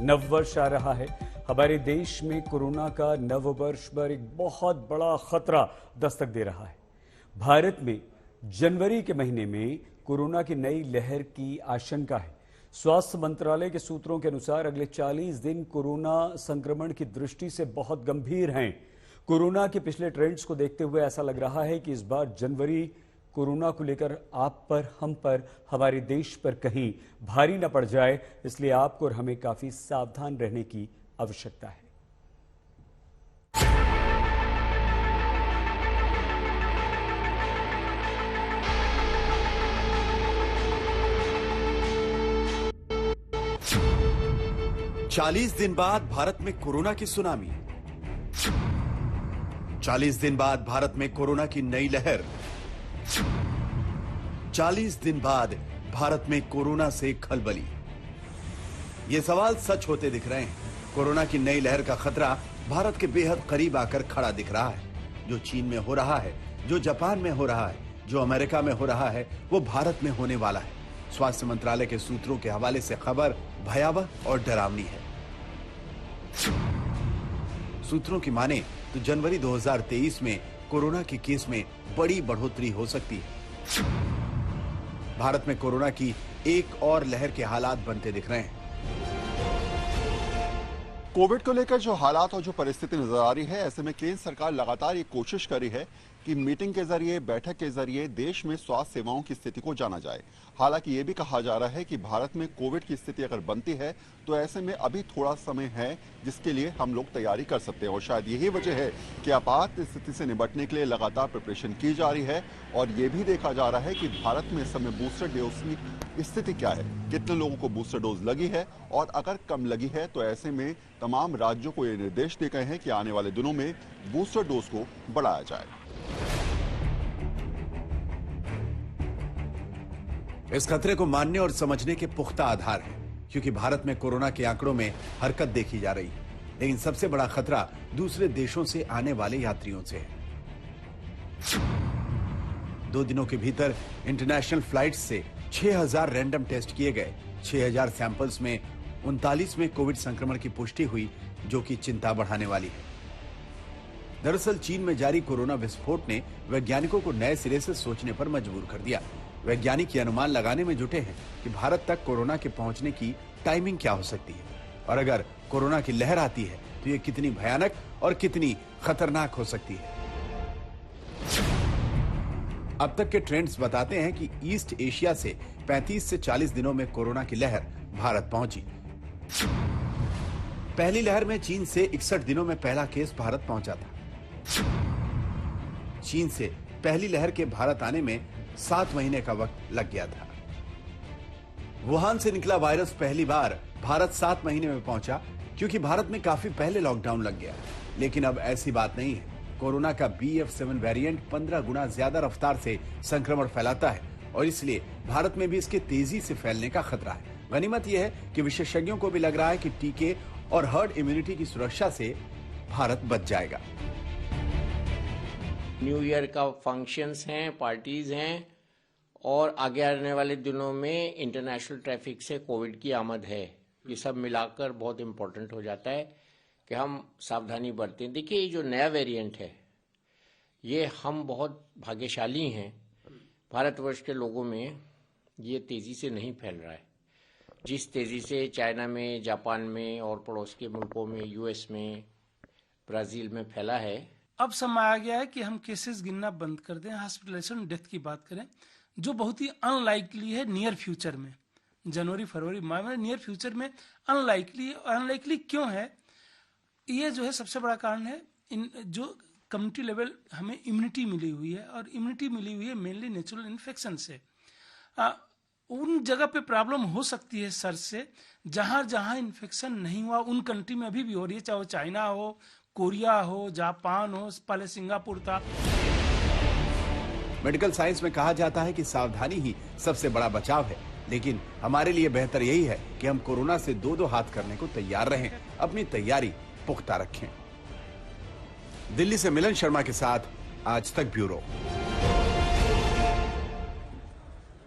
नववर्ष आ रहा है। हमारे देश में कोरोना का नववर्ष पर एक बहुत बड़ा खतरा दस्तक दे रहा है। भारत में जनवरी के महीने में कोरोना की नई लहर की आशंका है। स्वास्थ्य मंत्रालय के सूत्रों के अनुसार अगले 40 दिन कोरोना संक्रमण की दृष्टि से बहुत गंभीर हैं। कोरोना के पिछले ट्रेंड्स को देखते हुए ऐसा लग रहा है कि इस बार जनवरी कोरोना को लेकर आप पर, हम पर, हमारे देश पर कहीं भारी न पड़ जाए, इसलिए आपको और हमें काफी सावधान रहने की आवश्यकता है। चालीस दिन बाद भारत में कोरोना की सुनामी। 40 दिन बाद भारत में कोरोना की नई लहर। 40 दिन बाद भारत में कोरोना से खलबली। ये सवाल सच होते दिख रहे हैं। कोरोना की नई लहर का खतरा भारत के बेहद करीब आकर खड़ा दिख रहा है। जो चीन में हो रहा है, जो जापान में हो रहा है, जो अमेरिका में हो रहा है, वो भारत में होने वाला है। स्वास्थ्य मंत्रालय के सूत्रों के हवाले से खबर भयावह और डरावनी है। सूत्रों की माने तो जनवरी 2023 में कोरोना के केस में बड़ी बढ़ोतरी हो सकती है। भारत में कोरोना की एक और लहर के हालात बनते दिख रहे हैं। कोविड को लेकर जो हालात और जो परिस्थिति नजर आ रही है, ऐसे में केंद्र सरकार लगातार ये कोशिश कर रही है कि मीटिंग के जरिए, बैठक के जरिए देश में स्वास्थ्य सेवाओं की स्थिति को जाना जाए। हालांकि ये भी कहा जा रहा है कि भारत में कोविड की स्थिति अगर बनती है तो ऐसे में अभी थोड़ा समय है जिसके लिए हम लोग तैयारी कर सकते हैं, और शायद यही वजह है कि आपात स्थिति से निपटने के लिए लगातार प्रिपरेशन की जा रही है। और ये भी देखा जा रहा है कि भारत में इस समय बूस्टर डोज की स्थिति क्या है, कितने लोगों को बूस्टर डोज लगी है, और अगर कम लगी है तो ऐसे में तमाम राज्यों को ये निर्देश दिए गए हैं कि आने वाले दिनों में बूस्टर डोज को बढ़ाया जाए। इस खतरे को मानने और समझने के पुख्ता आधार हैं, क्योंकि भारत में कोरोना के आंकड़ों में हरकत देखी जा रही है। लेकिन सबसे बड़ा खतरा दूसरे देशों से आने वाले यात्रियों से है। 2 दिनों के भीतर इंटरनेशनल फ्लाइट्स से 6000 रैंडम टेस्ट किए गए। 6000 सैंपल्स में 39 में कोविड संक्रमण की पुष्टि हुई, जो कि चिंता बढ़ाने वाली है। दरअसल चीन में जारी कोरोना विस्फोट ने वैज्ञानिकों को नए सिरे से सोचने पर मजबूर कर दिया। वैज्ञानिक ये अनुमान लगाने में जुटे हैं कि भारत तक कोरोना के पहुंचने की टाइमिंग क्या हो सकती है, और अगर कोरोना की लहर आती है तो ये कितनी भयानक और कितनी खतरनाक हो सकती है। अब तक के ट्रेंड्स बताते हैं कि ईस्ट एशिया से 35 से 40 दिनों में कोरोना की लहर भारत पहुंची। पहली लहर में चीन से 61 दिनों में पहला केस भारत पहुंचा था। चीन से पहली लहर के भारत आने में 7 महीने का वक्त लग गया था। वुहान से निकला वायरस पहली बार भारत 7 महीने में पहुंचा, क्योंकि भारत में काफी पहले लॉकडाउन लग गया। लेकिन अब ऐसी बात नहीं है। कोरोना का BF7 वेरिएंट 15 गुना ज्यादा रफ्तार से संक्रमण फैलाता है, और इसलिए भारत में भी इसके तेजी से फैलने का खतरा है। गनीमत यह है कि विशेषज्ञों को भी लग रहा है कि टीके और हर्ड इम्यूनिटी की सुरक्षा से भारत बच जाएगा। न्यू ईयर का फंक्शंस हैं, पार्टीज हैं, और आगे आने वाले दिनों में इंटरनेशनल ट्रैफिक से कोविड की आमद है। ये सब मिलाकर बहुत इम्पोर्टेंट हो जाता है कि हम सावधानी बरतें। देखिए, ये जो नया वेरिएंट है, ये हम बहुत भाग्यशाली हैं। भारतवर्ष के लोगों में ये तेजी से नहीं फैल रहा है। जिस तेजी से चाइना में, जापान में और पड़ोस के मुल्कों में, US में, ब्राजील में फैला है, अब समय आ गया है कि हम केसेस गिनना बंद कर दें, हॉस्पिटलाइजेशन, डेथ की बात करें, जो बहुत ही अनलाइकली है नियर फ्यूचर में। जनवरी, फरवरी, मार्च में नियर फ्यूचर में अनलाइकली क्यों है? ये जो है सबसे बड़ा कारण है इन जो कम्युनिटी लेवल हमें इम्यूनिटी मिली हुई है, और इम्यूनिटी मिली हुई है मेनली नेचुरल इन्फेक्शन से। उन जगह पे प्रॉब्लम हो सकती है सर से, जहां जहां इन्फेक्शन नहीं हुआ उन कंट्री में अभी भी हो रही है, चाहे वो चाइना हो, कोरिया हो, जापान हो, पहले सिंगापुर था। मेडिकल साइंस में कहा जाता है कि सावधानी ही सबसे बड़ा बचाव है, लेकिन हमारे लिए बेहतर यही है कि हम कोरोना से 2-2 हाथ करने को तैयार रहें, अपनी तैयारी पुख्ता रखें। दिल्ली से मिलन शर्मा के साथ आज तक ब्यूरो।